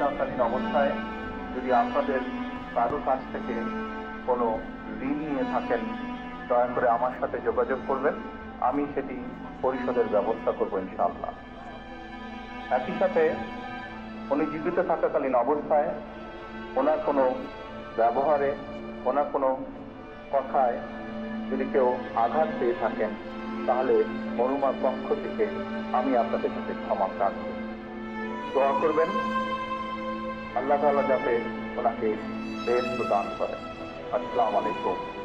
থাকাকালীন অবস্থায় যদি আপনাদের কারো কাছ থেকে কোনো ঋণ নিয়ে থাকেন, দয়া করে আমার সাথে যোগাযোগ করবেন, আমি সেটি পরিশোধের ব্যবস্থা করব ইনশাআল্লাহ। একই সাথে উনি জীবিত থাকাকালীন অবস্থায় ওনার কোনো ব্যবহারে, ওনার কোনো কথায় যদি কেউ আঘাত পেয়ে থাকেন, তাহলে মরহুমার পক্ষ থেকে আমি আপনাদের কাছে ক্ষমা প্রার্থী। দোয়া করবেন আল্লাহ তাআলা যাতে ওনাকে বেহেশত দান করেন। আসসালামু আলাইকুম।